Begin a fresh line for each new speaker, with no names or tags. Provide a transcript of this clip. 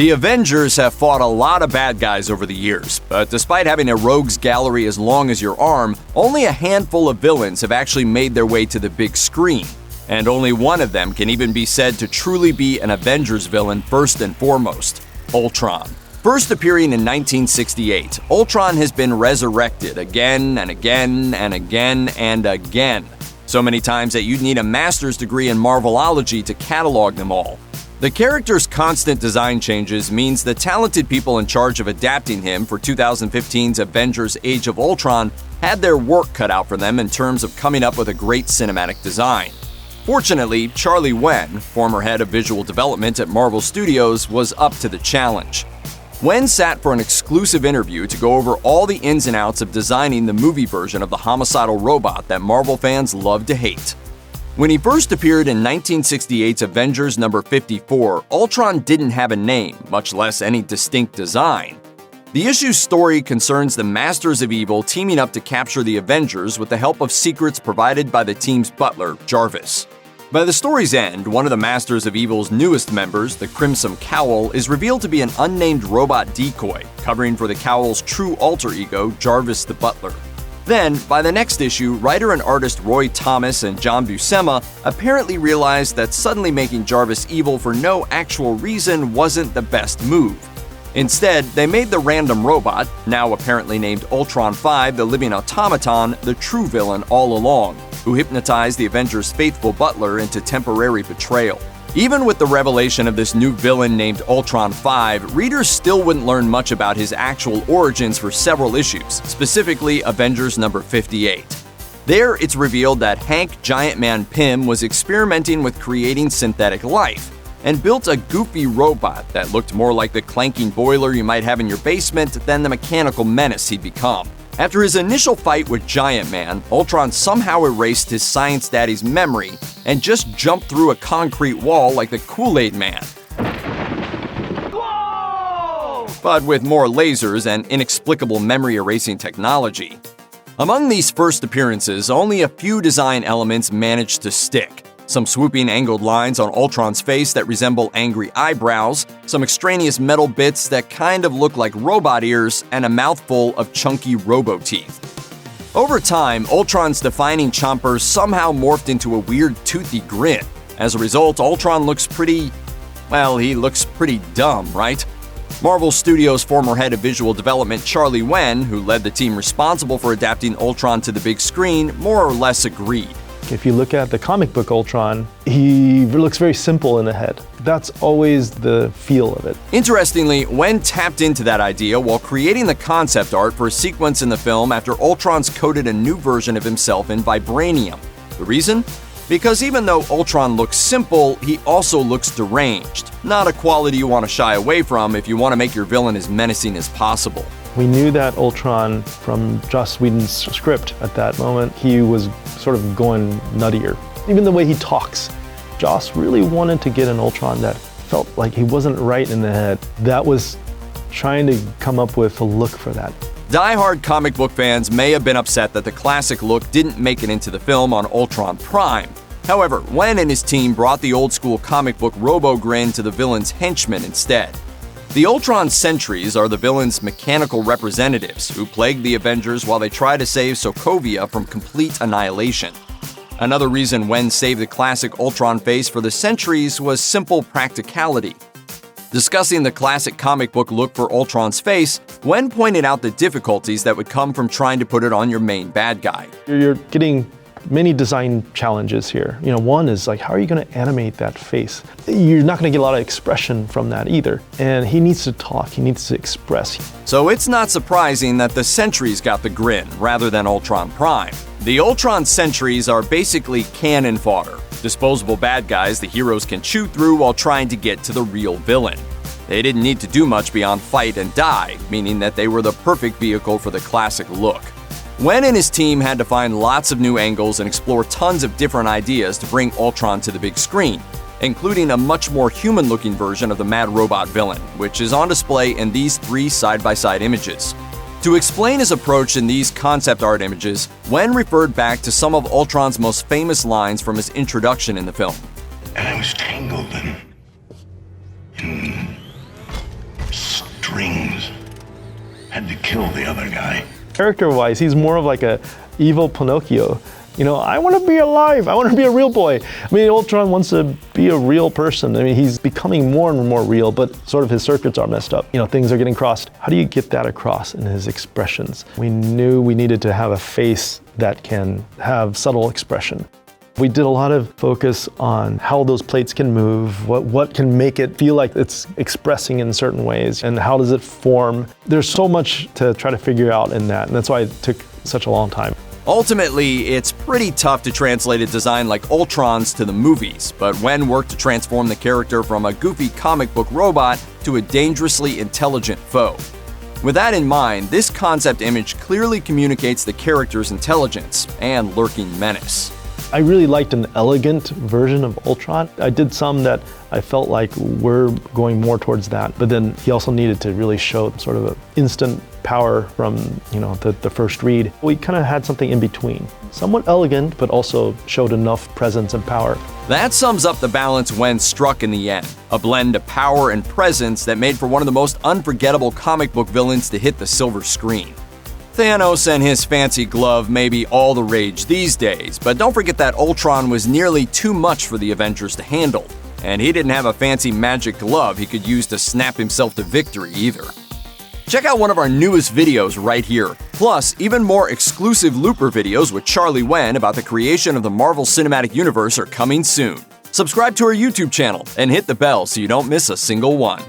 The Avengers have fought a lot of bad guys over the years, but despite having a rogues gallery as long as your arm, only a handful of villains have actually made their way to the big screen. And only one of them can even be said to truly be an Avengers villain first and foremost: Ultron. First appearing in 1968, Ultron has been resurrected again and again and again and again. So many times that you'd need a master's degree in Marvelology to catalog them all. The character's constant design changes means the talented people in charge of adapting him for 2015's Avengers Age of Ultron had their work cut out for them in terms of coming up with a great cinematic design. Fortunately, Charlie Wen, former head of visual development at Marvel Studios, was up to the challenge. Wen sat for an exclusive interview to go over all the ins and outs of designing the movie version of the homicidal robot that Marvel fans love to hate. When he first appeared in 1968's Avengers number 54, Ultron didn't have a name, much less any distinct design. The issue's story concerns the Masters of Evil teaming up to capture the Avengers with the help of secrets provided by the team's butler, Jarvis. By the story's end, one of the Masters of Evil's newest members, the Crimson Cowl, is revealed to be an unnamed robot decoy, covering for the Cowl's true alter ego, Jarvis the Butler. Then, by the next issue, writer and artist Roy Thomas and John Buscema apparently realized that suddenly making Jarvis evil for no actual reason wasn't the best move. Instead, they made the random robot, now apparently named Ultron 5, the living automaton, the true villain all along, who hypnotized the Avengers' faithful butler into temporary betrayal. Even with the revelation of this new villain named Ultron 5, readers still wouldn't learn much about his actual origins for several issues, specifically Avengers number 58. There, it's revealed that Hank Giant Man Pym was experimenting with creating synthetic life, and built a goofy robot that looked more like the clanking boiler you might have in your basement than the mechanical menace he'd become. After his initial fight with Giant Man, Ultron somehow erased his science daddy's memory and just jumped through a concrete wall like the Kool-Aid Man. Whoa! But with more lasers and inexplicable memory erasing technology. Among these first appearances, only a few design elements managed to stick. Some swooping angled lines on Ultron's face that resemble angry eyebrows, some extraneous metal bits that kind of look like robot ears, and a mouthful of chunky robo-teeth. Over time, Ultron's defining chompers somehow morphed into a weird toothy grin. As a result, Ultron looks pretty dumb, right? Marvel Studios' former head of visual development Charlie Wen, who led the team responsible for adapting Ultron to the big screen, more or less agreed.
If you look at the comic book Ultron, he looks very simple in the head. That's always the feel of it.
Interestingly, Wen tapped into that idea while creating the concept art for a sequence in the film after Ultron's coated a new version of himself in vibranium. The reason? Because even though Ultron looks simple, he also looks deranged. Not a quality you want to shy away from if you want to make your villain as menacing as possible.
We knew that Ultron from Joss Whedon's script at that moment, he was sort of going nuttier. Even the way he talks, Joss really wanted to get an Ultron that felt like he wasn't right in the head. That was trying to come up with a look for that.
Die-hard comic book fans may have been upset that the classic look didn't make it into the film on Ultron Prime. However, Wen and his team brought the old-school comic book robo-grin to the villain's henchmen instead. The Ultron Sentries are the villain's mechanical representatives who plague the Avengers while they try to save Sokovia from complete annihilation. Another reason Wen saved the classic Ultron face for the Sentries was simple practicality. Discussing the classic comic book look for Ultron's face, Wen pointed out the difficulties that would come from trying to put it on your main bad guy.
You're getting many design challenges here. One is like, how are you going to animate that face? You're not going to get a lot of expression from that either. And he needs to talk, he needs to express.
So it's not surprising that the Sentries got the grin rather than Ultron Prime. The Ultron Sentries are basically cannon fodder, disposable bad guys the heroes can chew through while trying to get to the real villain. They didn't need to do much beyond fight and die, meaning that they were the perfect vehicle for the classic look. Wen and his team had to find lots of new angles and explore tons of different ideas to bring Ultron to the big screen, including a much more human-looking version of the mad robot villain, which is on display in these 3 side-by-side images. To explain his approach in these concept art images, Wen referred back to some of Ultron's most famous lines from his introduction in the film.
And I was tangled in strings. Had to kill the other guy.
Character-wise, he's more of like a evil Pinocchio. You know, I want to be alive. I want to be a real boy. I mean, Ultron wants to be a real person. I mean, he's becoming more and more real, but sort of his circuits are messed up. You know, things are getting crossed. How do you get that across in his expressions? We knew we needed to have a face that can have subtle expression. We did a lot of focus on how those plates can move, what can make it feel like it's expressing in certain ways, and how does it form. There's so much to try to figure out in that, and that's why it took such a long time.
Ultimately, it's pretty tough to translate a design like Ultron's to the movies, but Wen worked to transform the character from a goofy comic book robot to a dangerously intelligent foe. With that in mind, this concept image clearly communicates the character's intelligence and lurking menace.
I really liked an elegant version of Ultron. I did some that I felt like we're going more towards that, but then he also needed to really show sort of an instant power from, you know, the first read. We kind of had something in between. Somewhat elegant, but also showed enough presence and power.
That sums up the balance Wen struck in the end, a blend of power and presence that made for one of the most unforgettable comic book villains to hit the silver screen. Thanos and his fancy glove may be all the rage these days, but don't forget that Ultron was nearly too much for the Avengers to handle, and he didn't have a fancy magic glove he could use to snap himself to victory either. Check out one of our newest videos right here, plus even more exclusive Looper videos with Charlie Wen about the creation of the Marvel Cinematic Universe are coming soon. Subscribe to our YouTube channel and hit the bell so you don't miss a single one.